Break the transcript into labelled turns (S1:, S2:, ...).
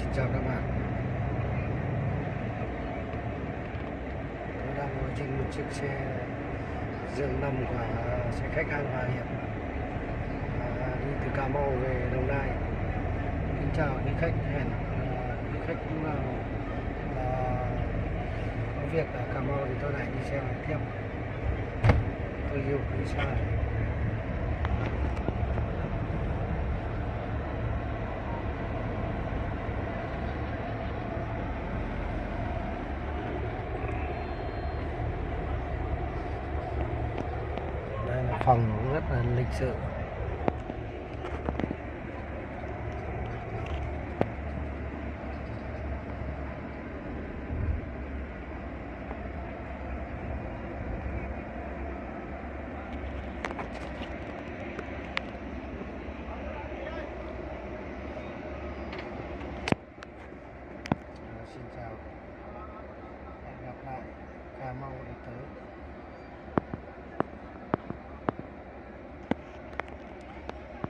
S1: Xin chào các bạn. Tôi đang ngồi trên một chiếc xe giường nằm của xe khách An Hòa Hiệp đi từ Cà Mau về Đồng Nai. Kính chào quý khách, hẹn quý khách cũng nào có việc ở Cà Mau thì tôi lại đi xem tiếp. Tôi yêu quý xe này. Đây là phòng rất là lịch sự. Xin chào, hẹn gặp lại Cà Mau đi tới.